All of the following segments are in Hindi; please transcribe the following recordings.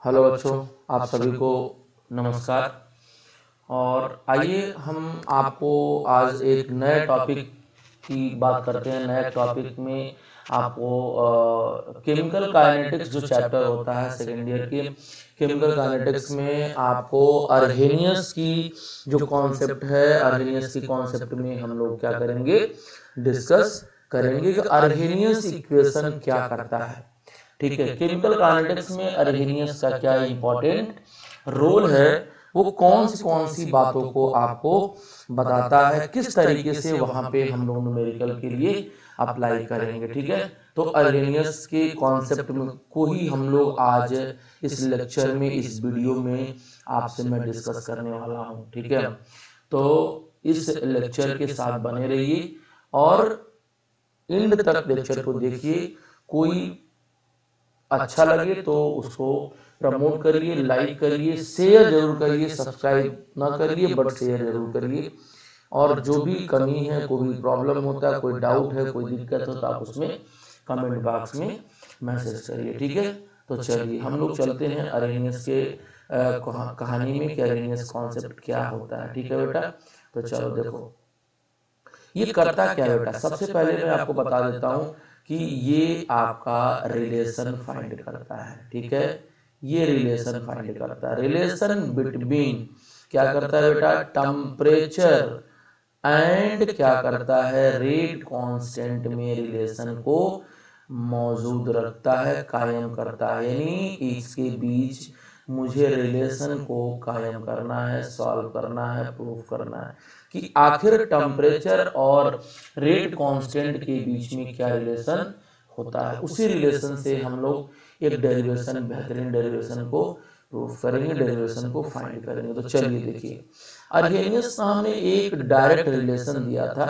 हेलो बच्चों, आप सभी को नमस्कार। और आइए हम आपको आज एक नए टॉपिक की बात करते हैं। नए टॉपिक में आपको केमिकल काइनेटिक्स जो चैप्टर होता है सेकेंड ईयर के केमिकल काइनेटिक्स में आपको अर्हेनियस की जो कॉन्सेप्ट है, अर्हेनियस की कॉन्सेप्ट में हम लोग क्या करेंगे, डिस्कस करेंगे कि अर्हेनियस इक्वेशन क्या करता है। ठीक है, केमिकल काइनेटिक्स में अर्हेनियस का क्या इंपॉर्टेंट रोल है, वो कौन सी बातों को आपको बताता है, किस तरीके से वहां पे हम लोग न्यूमेरिकल के लिए अप्लाई करेंगे। ठीक है, तो अर्हेनियस के कॉन्सेप्ट को ही हम लोग आज इस लेक्चर में, इस वीडियो में आपसे मैं डिस्कस करने वाला हूं। ठीक है, तो इस लेक्चर के साथ बने रहिए और एंड तक लेक्चर को देखिए। कोई अच्छा लगे तो उसको प्रमोट करिए, लाइक करिए, शेयर जरूर करिए, सब्सक्राइब ना करिए बट शेयर जरूर करिए। और जो भी कमी है, कोई भी प्रॉब्लम होता है, कोई डाउट है, कोई दिक्कत हो तो आप उसमें कमेंट बॉक्स में मैसेज करिए। ठीक है, तो चलिए हम लोग चलते हैं अर्हेनियस के कहानी में कि अर्हेनियस कॉन्सेप्ट क्या होता है। ठीक है बेटा, तो चलो देखो ये करता क्या है बेटा। सबसे पहले मैं आपको बता देता हूं कि ये आपका रिलेशन फाइंड करता है। ठीक है, ये रिलेशन फाइंड करता है, रिलेशन बिटवीन क्या करता है बेटा, टेम्परेचर एंड क्या करता है, रेट कांस्टेंट में रिलेशन को मौजूद रखता है, कायम करता है। यानी इसके बीच मुझे रिलेशन को कायम करना है, सॉल्व करना है, प्रूफ करना है कि आखिर टेम्परेचर और रेट कांस्टेंट के बीच में क्या रिलेशन होता है। उसी रिलेशन से हम लोग एक डेरिवेशन, बेहतरीन डेरिवेशन को प्रूफ करेंगे, डेरिवेशन को फाइंड करेंगे। तो चलिए देखिए, अर्हेनियस साहब ने एक डायरेक्ट रिलेशन दिया था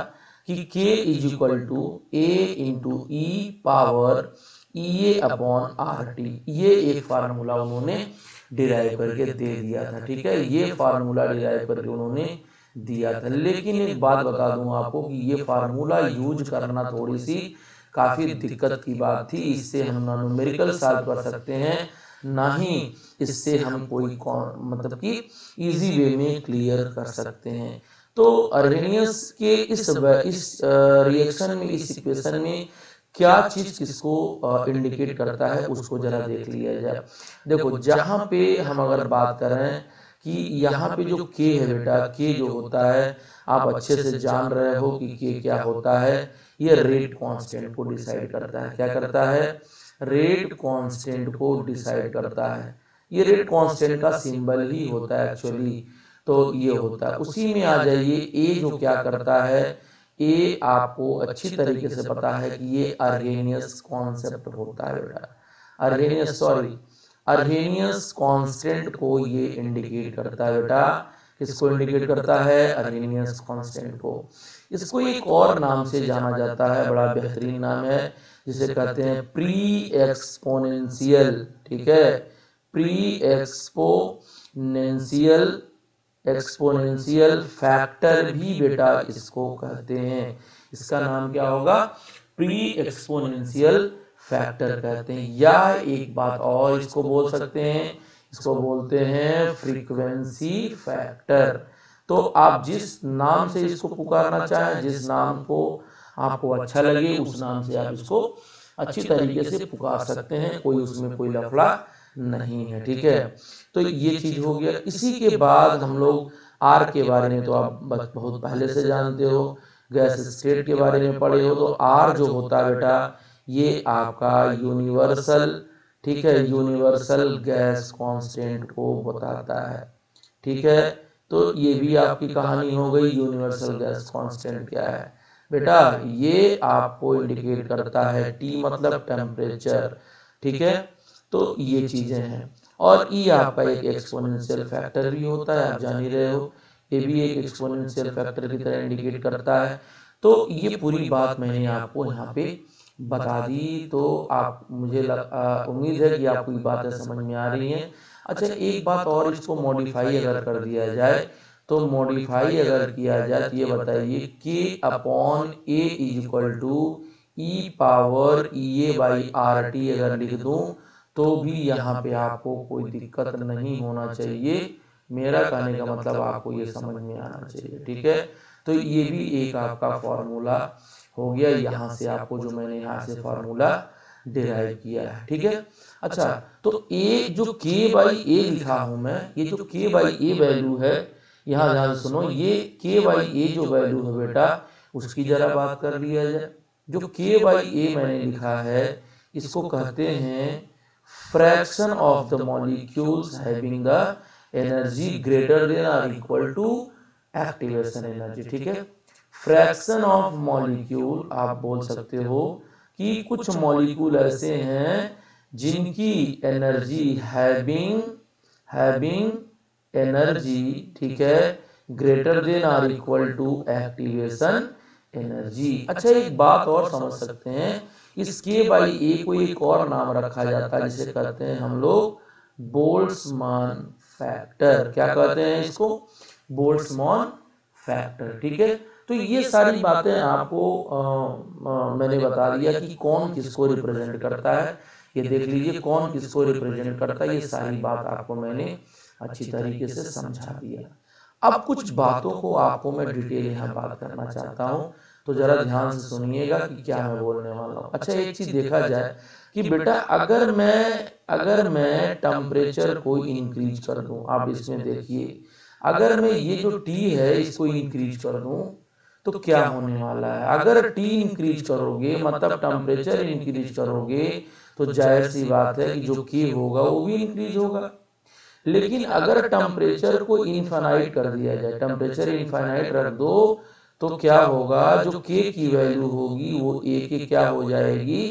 कि K is equal to A into E power e upon R T. ये एक फार्मूला उन्होंने डिराइव करके दे दिया था। ठीक है, ये फार्मूला डिराइव करके उन्होंने दिया था। लेकिन एक बात बता दूं आपको कि ये फार्मूला यूज करना थोड़ी सी काफी दिक्कत की बात थी। इससे हम ना न्यूमेरिकल सॉल्व कर सकते हैं, ना ही इससे हम कोई मतलब कि इजी वे में क्लियर कर सकते हैं। तो अर्हेनियस के इस रिएक्शन में, इस इक्वेशन में क्या चीज किसको इंडिकेट करता है उसको जरा देख लिया जाए। देखो, जहां पे हम अगर बात करें कि यहाँ पे जो के है बेटा, के जो होता है आप अच्छे से जान रहे हो कि के क्या होता है। ये रेट कांस्टेंट को डिसाइड करता है। क्या करता है, रेट कांस्टेंट को डिसाइड करता है। ये रेट कांस्टेंट का सिंबल ही होता है एक्चुअली। तो ये होता है, उसी में आ जाइए। ए जो क्या करता है, ए आपको अच्छी तरीके से पता है कि ये अर्हेनियस कॉन्सेप्ट होता है बेटा। अर्हेनियस, सॉरी, अर्हेनियस कांस्टेंट को ये इंडिकेट करता है बेटा। किसको इंडिकेट करता है, अर्हेनियस कांस्टेंट को। इसको एक और नाम से जाना जाता है, बड़ा बेहतरीन नाम है, जिसे कहते हैं प्री एक्सपोनेंशियल। ठीक है, प्री एक्सपोनेंशियल, एक्सपोनेंशियल फैक्टर भी बेटा इसको कहते हैं। इसका नाम क्या होगा, प्री एक्सपोनेंशियल फैक्टर कहते हैं। या एक बात और इसको बोल सकते हैं, इसको बोलते हैं फ्रीक्वेंसी फैक्टर। तो आप जिस नाम से इसको पुकारना चाहें, जिस नाम को आपको अच्छा लगे, उस नाम से आप इसको अच्छी तरीके से पुकार सकते हैं, कोई उसमें कोई लफड़ा नहीं है। ठीक है, तो ये चीज हो गया। इसी के बाद हम लोग आर के बारे में तो आप बहुत पहले से जानते हो, गैस स्टेट के बारे में पढ़े हो। तो आर जो होता है बेटा, ये आपका यूनिवर्सल, ठीक है, यूनिवर्सल गैस कांस्टेंट को बताता है। ठीक है, तो ये भी आपकी कहानी हो गई। यूनिवर्सल गैस कांस्टेंट क्या है बेटा, ये आपको इंडिकेट करता है, टी मतलब टेम्परेचर। ठीक है, तो ये चीजें हैं। और ई आपका एक एक्सपोनेंशियल फैक्टर भी होता है, आप जान ही रहे हो। ये भी एक एक्सपोनेंशियल फैक्टर की तरह इंडिकेट करता है। तो ये पूरी बात मैंने आपको यहाँ पे बता दी। तो आप, मुझे उम्मीद है कि आपको ये बातें समझ में आ रही हैं। अच्छा, एक बात और, इसको मॉडिफाई अगर कर दिया जाए, तो मॉडिफाई अगर किया जाए तो ये बताइए कि upon A is equal to e power e A by R T अगर लिख दूं तो भी यहाँ पे आपको कोई दिक्कत नहीं होना चाहिए। मेरा कहने का मतलब आपको ये समझ में आना चाहिए, ठीक है। तो ये भी एक आपका फॉर्मूला हो गया, यहाँ से आपको जो मैंने यहाँ से फॉर्मूला डिराइव किया है, ठीक है। अच्छा, तो ए जो के बाई ए लिखा हूं मैं, ये जो के बाई ए वैल्यू है, यहाँ ध्यान से सुनो, ये के बाई ए जो वैल्यू है बेटा, उसकी जरा बात कर लिया जाए। जो के बाई ए मैंने लिखा है, इसको कहते हैं fraction of the molecules having the energy greater than और इक्वल टू एक्टिवेशन एनर्जी, ठीक है। फ्रैक्शन ऑफ मॉलिक्यूल आप बोल सकते हो कि कुछ मॉलिक्यूल ऐसे हैं जिनकी एनर्जी हैविंग एनर्जी, ठीक है, ग्रेटर देन और इक्वल टू एक्टिवेशन एनर्जी। अच्छा, एक बात और समझ सकते हैं, इस के बाई ए को एक और नाम रखा जाता है जिसे कहते हैं हम लोग बोल्ट्जमान फैक्टर। क्या कहते हैं इसको? बोल्ट्जमान फैक्टर, ठीक है। तो ये सारी बातें आपको मैंने बता दिया कि कौन किसको रिप्रेजेंट करता है। ये देख लीजिए कौन किसको रिप्रेजेंट करता है, ये सारी बात आपको मैंने अच्छी तरीके से समझा दिया। अब कुछ बातों को आपको मैं डिटेल यहाँ बात करना चाहता हूँ, तो जरा ध्यान से सुनिएगा कि क्या मैं बोलने वाला हूँ। अच्छा, एक चीज देखा जाए कि बेटा अगर मैं टेम्परेचर को इंक्रीज कर दूं, आप इसमें देखिए, अगर मैं ये जो टी है इसको इंक्रीज कर दूं तो क्या होने वाला है। अगर टी इंक्रीज करोगे मतलब टेम्परेचर इंक्रीज करोगे तो जाहिर सी बात है कि जो के होगा वो भी इंक्रीज होगा। लेकिन अगर टेम्परेचर को इनफाइनाइट कर दिया जाए, टेम्परेचर इनफाइनाइट रख दो, तो क्या होगा, जो के की वैल्यू होगी वो ए के क्या हो जाएगी,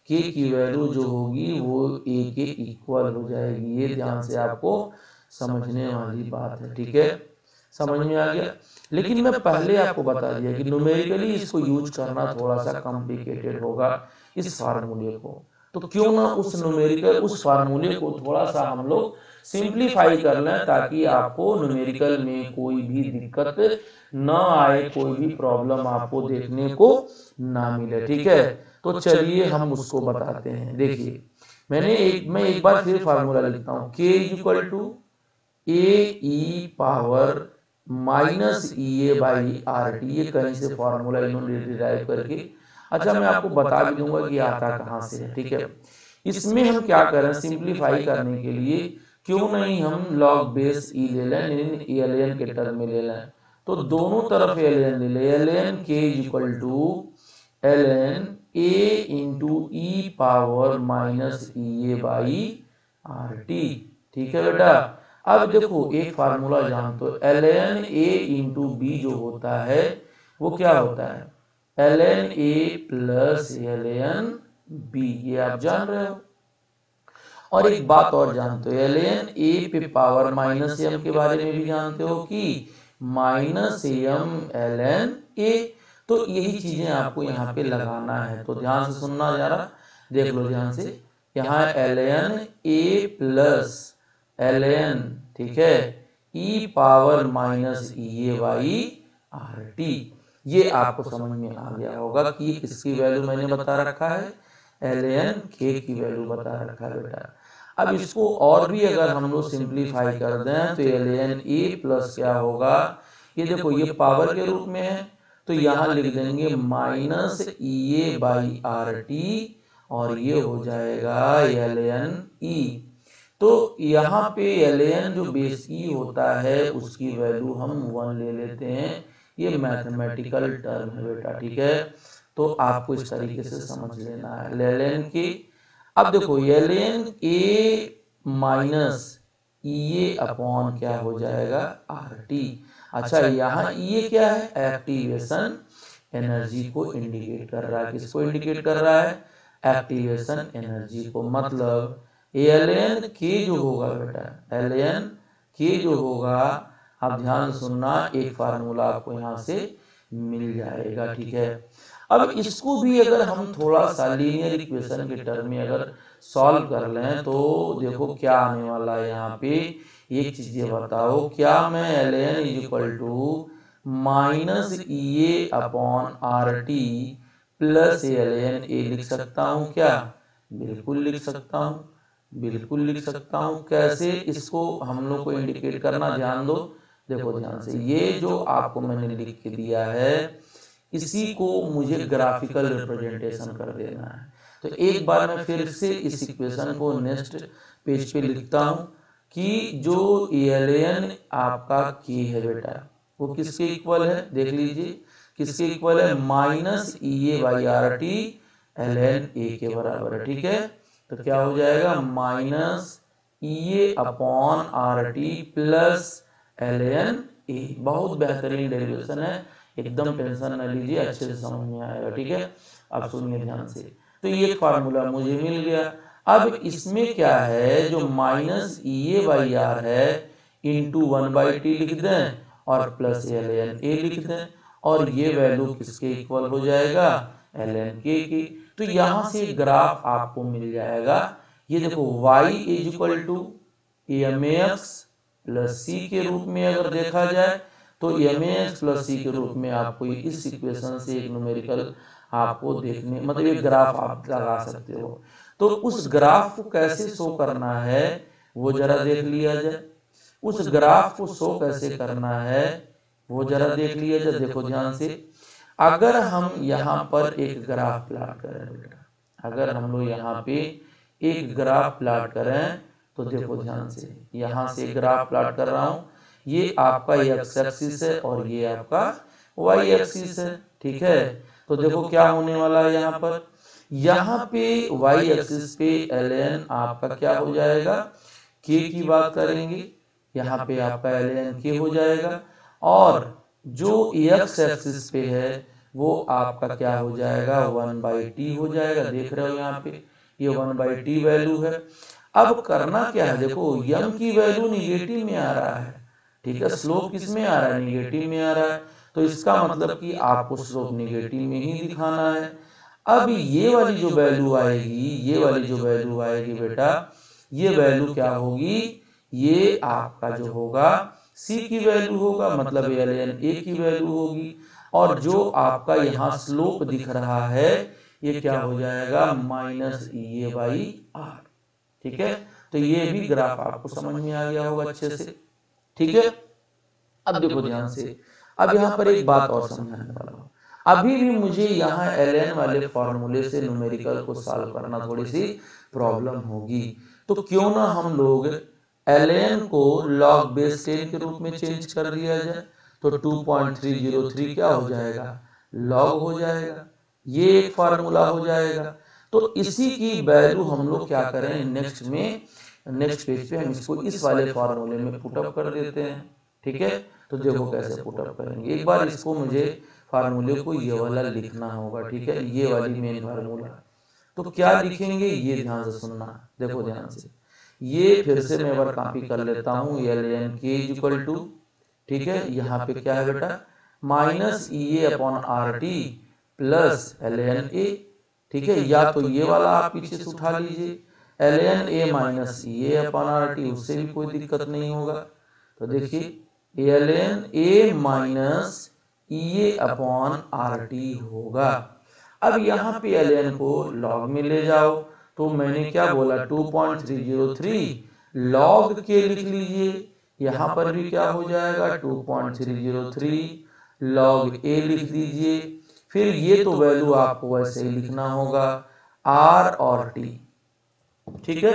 के की वैल्यू जो होगी वो ए के इक्वल हो जाएगी। ये ध्यान से आपको समझने वाली बात है, ठीक है, समझ में आ गया। लेकिन मैं पहले आपको बता दिया कि न्यूमेरिकली इसको यूज करना थोड़ा सा कॉम्प्लिकेटेड होगा इस फार्मूले को, तो क्यों ना उस फार्मूले को थोड़ा सा हम लोग सिंप्लीफाई कर लें ताकि आपको न्यूमेरिकल में कोई भी दिक्कत न आए, कोई भी प्रॉब्लम आपको देखने को ना मिले, ठीक है। तो चलिए हम उसको बताते हैं। देखिए, मैं एक बार फिर फार्मूला लिखता हूँ, K equal to A e power minus E A by R T. ये कहीं से फॉर्मूला इन्होंने डिराइव करके, अच्छा मैं आपको बता भी दूंगा कि आता कहाँ से है, ठीक है। इसमें हम क्या करें, सिंप्लीफाई करने के लिए क्यों नहीं हम लॉग बेस ई ले लें, एल एन के टर्म में ले लें, तो दोनों तरफ एल एन ले लें। L N K equal to L N A into E power minus E A by R T, ठीक है बेटा। अब देखो एक फार्मूला जान तो L N A into B जो होता है वो क्या होता है, L N A plus L N B, ये आप जान रहे हो। और एक बात और जानते हो, एल एन ए पे पावर माइनस एम के बारे में भी जानते हो कि minus M L N A. तो यही चीजें आपको यहाँ पे लगाना है, तो ध्यान से सुनना जरा, देख लो ध्यान से। यहाँ L N A plus L N, ठीक है, E power minus E A by R T. ये आपको समझ में आ गया होगा कि किसकी वैल्यू मैंने बता रखा है, एल एन के की वैल्यू बता रखा है बेटा। अब इसको और भी अगर हम लोग सिंप्लीफाई कर दें तो एल एन ए प्लस क्या होगा, ये देखो ये पावर के रूप में है तो यहाँ लिख देंगे minus E A by R T और ये हो जाएगा एल एन ई। तो यहाँ पे एल एन जो बेस ई होता है उसकी वैल्यू हम 1 ले लेते हैं। ये मैथमेटिकल टर्म है बेटा, ठीक है, तो आपको इस तरीके से समझ लेना है। एल एन की अब देखो L N A minus E A upon क्या हो जाएगा, आर टी। अच्छा, यहाँ ई ए क्या है, एक्टिवेशन एनर्जी को इंडिकेट कर रहा है। किसको इंडिकेट कर रहा है, एक्टिवेशन एनर्जी को। मतलब एल एन के जो होगा बेटा, एल एन के जो होगा, आप ध्यान सुनना, एक फार्मूला आपको यहाँ से मिल जाएगा, ठीक है। अब इसको भी अगर हम थोड़ा सा लीनियर इक्वेशन के टर्म में अगर सॉल्व कर लें तो देखो क्या आने वाला है यहाँ पे। एक चीज ये बताओ, क्या मैं L N is equal to minus E A upon R T plus L N A लिख सकता हूँ क्या, बिल्कुल लिख सकता हूँ। बिल्कुल लिख सकता हूँ। कैसे इसको हम लोग को इंडिकेट करना, ध्यान दो, देखो ध्यान से, ये जो आपको मैंने लिख के दिया है इसी को मुझे ग्राफिकल रिप्रेजेंटेशन कर देना है। तो एक बार मैं फिर से इस इक्वेशन को नेक्स्ट पेज पे लिखता हूँ कि जो एल आपका के है बेटा, वो किसके इक्वल है, देख लीजिए किसके इक्वल है, minus E A by R T L N A के बराबर है। ठीक है, तो क्या हो जाएगा, minus E A upon R T plus L N A. बहुत बेहतरीन डेरिवेशन है, एकदम टेंशन न लीजिए, अच्छे से समझ में आएगा। ठीक है, अब सुनिए ध्यान से। तो ये फार्मूला मुझे मिल गया। अब इसमें क्या है, जो minus E A by R है इंटू 1/t लिख दें और प्लस एल एन ए लिख दें, और ये वैल्यू किसके इक्वल हो जाएगा, एल एन के की। तो यहां से ग्राफ आपको मिल जाएगा। ये देखो y is equal to M X plus C के रूप में अगर देखा जाए तो एम एक्स प्लस सी के रूप में आपको इस इक्वेशन से एक न्यूमेरिकल आपको देखने, मतलब ये ग्राफ आप लगा सकते हो। तो उस ग्राफ को कैसे शो करना है वो जरा देख लिया जाए। उस ग्राफ को शो कैसे करना है वो जरा देख लिया जाए। देखो ध्यान से, अगर हम यहाँ पर एक ग्राफ प्लॉट करें बेटा, अगर हम लोग यहाँ पे एक ग्राफ प्लॉट करें तो देखो ध्यान से, यहाँ से ग्राफ प्लॉट कर रहा हूँ, ये आपका एक्स एक्सिस है और ये आपका वाई एक्सिस है। ठीक है, तो देखो क्या होने वाला है, यहाँ पे वाई एक्सिस पे एल एन आपका क्या हो जाएगा, के की बात करेंगे, यहाँ पे आपका एल एन के हो जाएगा, और जो एक्स एक्सिस पे है वो आपका क्या हो जाएगा, 1/t हो जाएगा। देख रहे हो यहाँ पे ये 1/t वैल्यू है। अब करना क्या है, देखो यम की वैल्यू निगेटिव में आ रहा है। ठीक है, स्लोप किस में आ रहा है, निगेटिव में आ रहा है, तो इसका मतलब कि आपको स्लोप निगेटिव में ही दिखाना है। अब ये वाली जो वैल्यू आएगी, ये वाली जो वैल्यू आएगी बेटा, ये वैल्यू क्या होगी, ये आपका जो होगा सी की वैल्यू होगा, मतलब एल एन ए की वैल्यू होगी, और जो आपका यहाँ स्लोप दिख रहा है ये क्या हो जाएगा, minus E A by R. ठीक है, तो ये भी ग्राफ आपको समझ में आ गया होगा अच्छे से। ठीक है, अब देखो ध्यान से, अब यहाँ पर एक बात और समझाने वाला हूँ। अभी भी मुझे यहाँ एल एन वाले फॉर्मूले से न्यूमेरिकल को सॉल्व करना थोड़ी सी प्रॉब्लम होगी, तो क्यों ना हम लोग एल एन को लॉग बेस 10 के रूप में चेंज कर दिया जाए, तो 2.303 क्या हो जाएगा, लॉग हो जाएगा, ये एक फार्मूला हो जाएगा। तो इसी की वैल्यू हम लोग क्या करें, नेक्स्ट पेज पे हम इसको इस वाले फार्मूले में पुटअप कर देते हैं। ठीक है, तो देखो कैसे पुटअप करेंगे, एक बार इसको मुझे फार्मूले को ये वाला लिखना होगा। ठीक है, ये वाली मेन फार्मूला, तो क्या लिखेंगे ये ध्यान से सुनना, देखो ध्यान से, ये फिर से मैं बार कॉपी कर लेता हूँ, L N K equal to, ठीक है, यहाँ पे क्या है बेटा, minus E A upon R T plus L N A. ठीक है, या तो ये वाला आप पीछे से उठा लीजिए, L N A minus E A upon R T, उससे भी कोई दिक्कत नहीं होगा। तो देखिए L N A minus E A upon R T होगा। अब यहाँ पे एल एन को लॉग में ले जाओ, तो मैंने क्या बोला, 2.303 लॉग के लिख लीजिए, यहाँ पर भी क्या हो जाएगा, 2.303 लॉग ए लिख दीजिए। फिर ये तो वैल्यू आपको वैसे ही लिखना होगा, आर और टी। ठीक है,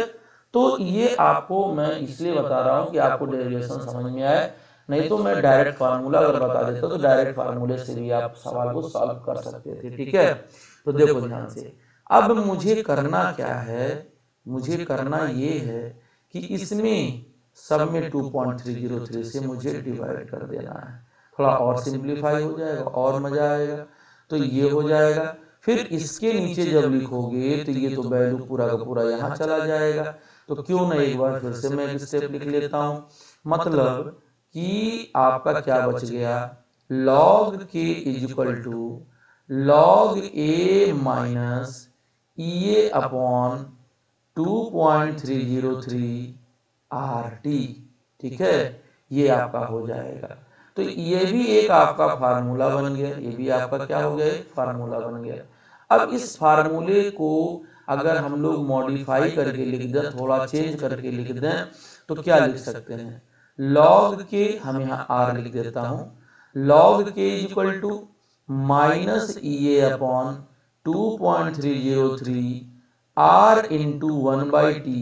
तो ये आपको मैं इसलिए बता रहा हूँ कि आपको डेरिवेशन समझ में आए, नहीं तो मैं डायरेक्ट फार्मूला अगर बता देता तो डायरेक्ट फार्मूले से भी आप सवाल को सॉल्व कर सकते थे। ठीक है, तो देखो ध्यान से, अब मुझे करना क्या है, मुझे करना ये है कि इसमें सब में 2.303 से मुझे डिवाइड कर देना है, थोड़ा और सिंप्लीफाई हो जाएगा और मजा आएगा। तो ये हो जाएगा, फिर इसके नीचे जब लिखोगे तो ये तो वैल्यू पूरा का पूरा यहाँ चला जाएगा। तो क्यों ना एक बार फिर से मैं एक स्टेप लिख लेता हूँ, मतलब कि आपका क्या बच गया, log K is equal to log A minus E A upon 2.303 R T. ठीक है, ये आपका हो जाएगा। तो ये भी एक आपका फार्मूला बन गया, ये भी आपका क्या हो गया, एक फार्मूला बन गया। अब इस फार्मूले को अगर हम लोग मॉडिफाई करके लिख दें, थोड़ा चेंज करके लिख दें, तो क्या लिख सकते हैं, लॉग के, हम यहाँ आर लिख देता हूँ, log K is equal to minus E upon 2.303 R into 1/t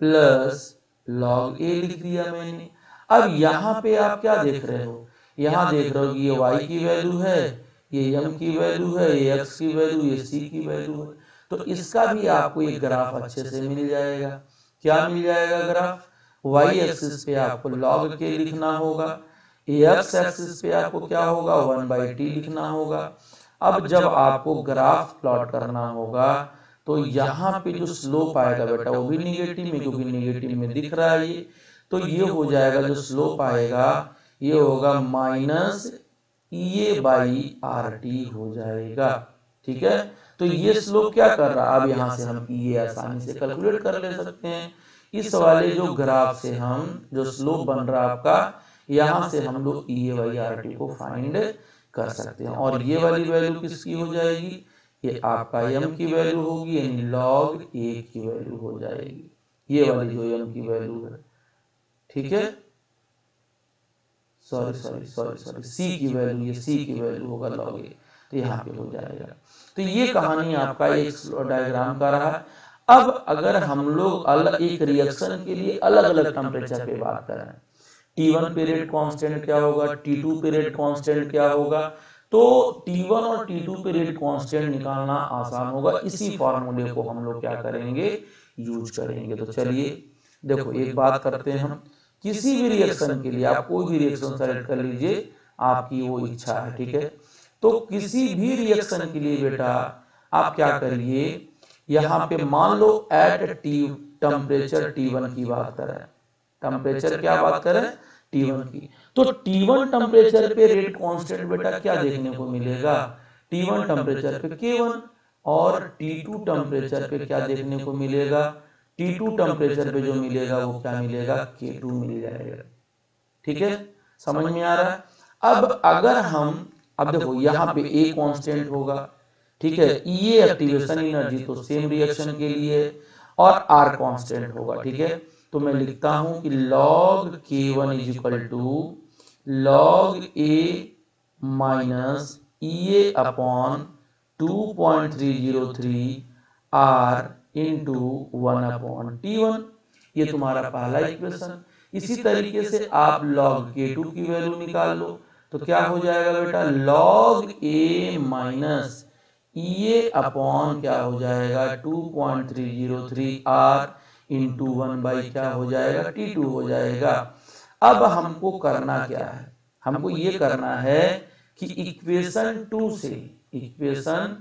plus log A लिख दिया मैंने। अब यहाँ पे आप क्या देख रहे हो, यहाँ देख रहे हो कि ये y की वैल्यू है, ये m की वैल्यू है, ये x की वैल्यू, ये c की वैल्यू है। तो इसका भी आपको एक ग्राफ अच्छे से मिल जाएगा। क्या मिल जाएगा ग्राफ, y एक्सिस पे आपको log के लिखना होगा, x एक्सिस पे आपको क्या होगा 1/t लिखना होगा। अब जब आपको ग्राफ प्लॉट करना होगा तो यहाँ पे जो स्लोप आएगा बेटा वो भी निगेटिव में, क्योंकि निगेटिव में दिख रहा है ये, तो ये हो जाएगा, जो स्लोप आएगा ये होगा minus E by R T हो जाएगा। ठीक है, तो ये स्लोप क्या कर रहा है, अब यहाँ से हम ई आसानी से कैलकुलेट कर ले सकते हैं। इस वाले जो ग्राफ से हम जो स्लोप बन रहा है आपका, यहाँ से हम लोग ई बाई आर टी को फाइंड कर सकते हैं। और ये वाली वैल्यू किसकी हो जाएगी, ये आपका m की वैल्यू होगी, यानी log a की वैल्यू हो जाएगी, ये वाली जो m की वैल्यू है। ठीक है, सॉरी c की वैल्यू, ये c की वैल्यू होगा log a, तो यहाँ पे हो जाएगा। तो ये कहानी आपका एक डायग्राम का रहा। अब अगर हम लोग अलग एक रिएक्शन के लिए अलग अलग टेम्परेचर पे बात करें, T1 पे रेट कांस्टेंट क्या होगा, T2 पे रेट कांस्टेंट क्या होगा, तो T1 और T2 पे रेट कांस्टेंट निकालना आसान होगा। इसी फॉर्मूले को हम लोग क्या करेंगे, यूज करेंगे। तो चलिए देखो एक बात करते हैं हम, किसी भी रिएक्शन के लिए आप कोई भी रिएक्शन सेलेक्ट कर लीजिए, आपकी वो इच्छा है। ठीक है, तो किसी भी रिएक्शन के लिए बेटा आप क्या करिए, यहाँ पे मान लो एट टेम्परेचर T1 की बात करें, टेम्परेचर क्या बात करें T1 की, तो T1 टेम्परेचर पे रेट कांस्टेंट बेटा क्या देखने को मिलेगा, T1 टेम्परेचर पे K1, और T2 टेम्परेचर पे क्या देखने को मिलेगा, T2 टेम्परेचर पे जो मिलेगा वो क्या मिलेगा, K2 मिल जाएगा। ठीक है, समझ में आ रहा है। अब अगर हम, अब देखो यहाँ पे A कांस्टेंट होगा, ठीक है, ये एक्टिवेशन एनर्जी तो सेम रिएक्शन के लिए, और R कांस्टेंट होगा। ठीक है, तो मैं लिखता हूं कि log K1 is equal to log A minus E upon 2.303 R into 1/T1, ये तुम्हारा पहला इक्वेशन। इसी तरीके से आप log K2 की वैल्यू निकाल लो, तो क्या हो जाएगा बेटा, log A minus E upon क्या हो जाएगा 2.303 R इंटू 1 क्या हो जाएगा T2 हो जाएगा। अब हमको करना क्या है, हमको ये करना है कि इक्वेशन 2 से इक्वेशन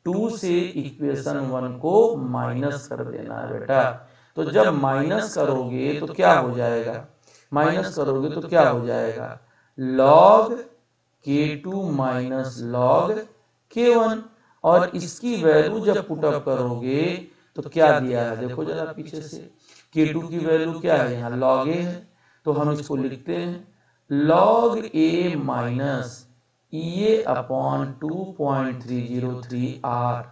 1 को माइनस कर देना है बेटा। तो जब माइनस करोगे तो क्या हो जाएगा, माइनस करोगे तो क्या हो जाएगा, log K2 minus log K1, और इसकी वैल्यू जब पुटअप करोगे तो क्या दिया है, देखो जरा पीछे से, K2 की वैल्यू क्या है, यहाँ log A है, तो हम इसको लिखते हैं log A minus E upon 2.303 R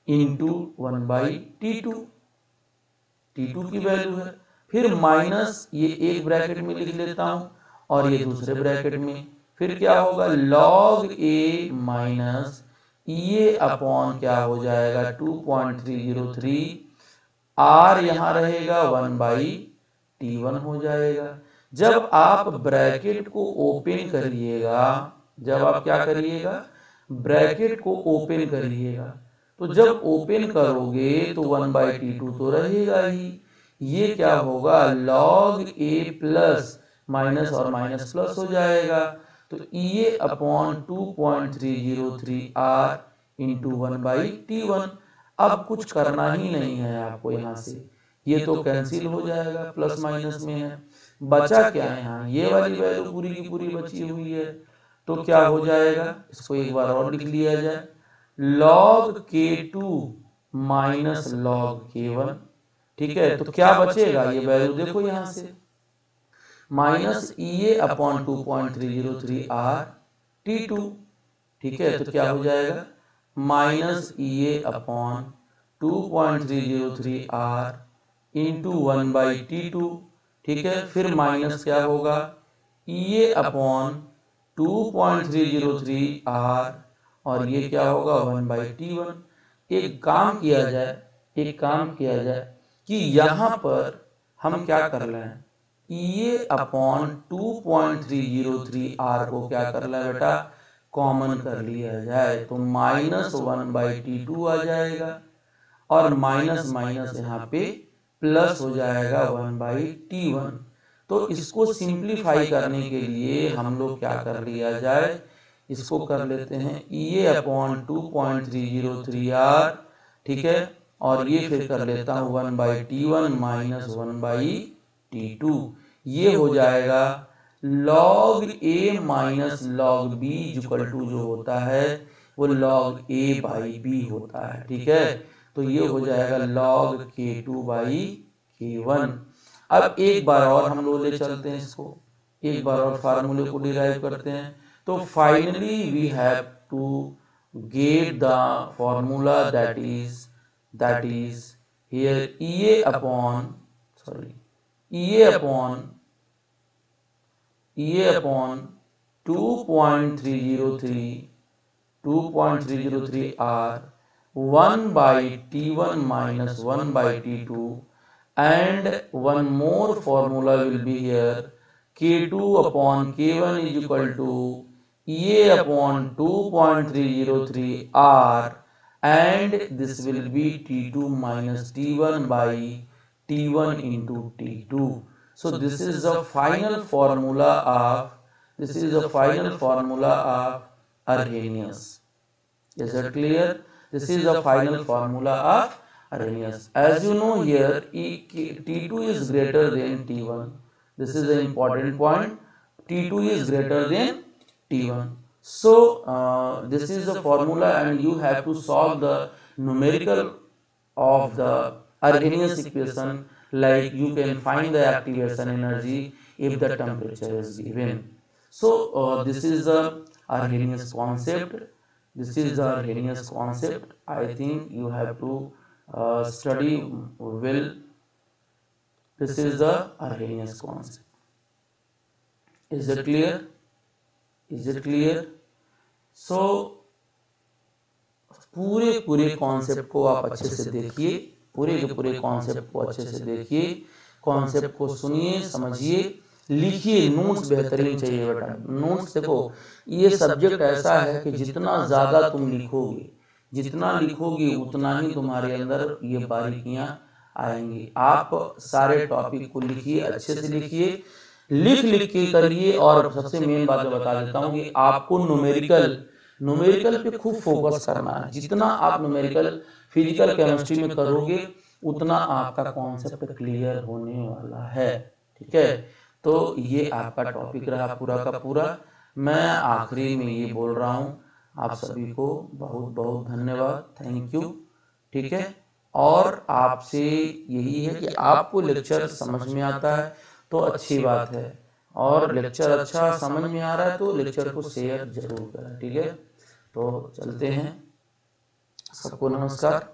into 1/T2, T2 की वैल्यू है, फिर माइनस ये एक ब्रैकेट में लिख लेता हूं और ये दूसरे ब्रैकेट में, फिर क्या होगा log A माइनस ये अपॉन क्या हो जाएगा 2.303 R यहाँ रहेगा 1/T1 हो जाएगा। जब आप ब्रैकेट को ओपन करिएगा, जब आप क्या करिएगा, ब्रैकेट को ओपन करिएगा, तो जब ओपन करोगे तो 1/T2 तो रहेगा ही, ये क्या होगा log A प्लस माइनस और माइनस प्लस हो जाएगा, तो ई अपॉन 2.303 R इंटू 1/T1। अब कुछ करना ही नहीं है आपको, यहाँ से ये तो कैंसिल हो जाएगा, प्लस माइनस में है, बचा क्या है यहाँ, ये वाली वैल्यू पूरी की पूरी बची हुई है, तो क्या हो जाएगा, इसको एक बार और लिख लिया जाए, log K2 minus log K1। ठीक है, तो क्या बचेगा, ये वैल्यू देखो यहाँ से, minus E upon 2.303 R T2। ठीक है, तो क्या हो जाएगा, minus E upon 2.303 R into 1/T2, ठीक है। फिर माइनस क्या होगा, EA अपॉन 2.303 R और ये क्या होगा 1/T1। एक काम किया जाए कि यहाँ पर हम क्या कर लें, EA अपॉन 2.303 R को क्या कर लें बेटा, कॉमन कर लिया जाए तो -1/T2 आ जाएगा और माइनस माइनस यहाँ पे प्लस हो जाएगा 1/T1। तो इसको सिंप्लीफाई करने के लिए हम लोग क्या कर लिया जाए, इसको कर लेते हैं EA अपॉन 2.303 R, ठीक है। और ये फिर कर लेता हूँ 1/T1 माइनस 1/T2। ये हो जाएगा log A minus log B equal to जो होता है वो log A/B होता है, ठीक है। तो ये हो जाएगा log K2/K1। अब एक बार और हम लोग ले चलते हैं इसको, एक बार और फार्मूले को डिराइव करते हैं। तो finally we have to get the formula that is here EA upon EA upon 2.303 R 1/T1 minus 1/T2, and one more formula will be here, K2 upon K1 is equal to EA upon 2.303 R, and this will be T2 minus T1 by T1 into T2. So this is the final formula of Arrhenius. Is that clear? This is the final formula of Arrhenius. As you know here, T2 is greater than T1. This is the important point. T2 is greater than T1. So this is the formula, and you have to solve the numerical of the Arrhenius equation, like you can find the activation energy if the temperature is given. So this is the Arrhenius concept. I think you have to study well. This is the Arrhenius concept. Is it clear? So पूरे कॉन्सेप्ट को आप अच्छे से देखिए, पूरे कॉन्सेप्ट को अच्छे से देखिए, कॉन्सेप्ट को सुनिए, समझिए, लिखिए। नोट्स बेहतरीन चाहिए बेटा। नोट्स देखो, ये सब्जेक्ट ऐसा है कि जितना ज़्यादा तुम लिखोगे उतना ही तुम्हारे अंदर ये बारीकियाँ आएंगी। आप सारे टॉपिक को लिखिए, अच्छे से लिखिए, लिख के करिए। और सबसे मेन बात मैं बता देता हूँ कि आपको न्यूमेरिकल पे खूब फोकस करना है। जितना आप न्यूमेरिकल फिजिकल केमिस्ट्री में करोगे उतना आपका कॉन्सेप्ट क्लियर होने वाला है, ठीक है। तो ये आपका टॉपिक रहा पूरा का पूरा। मैं आखिरी में ये बोल रहा हूँ, आप सभी को बहुत बहुत धन्यवाद, थैंक यू, ठीक है। और आपसे यही है कि आपको लेक्चर समझ में आता है तो अच्छी बात है, और लेक्चर अच्छा समझ में आ रहा है तो लेक्चर को शेयर जरूर करें, ठीक है। तो चलते हैं, सबको नमस्कार।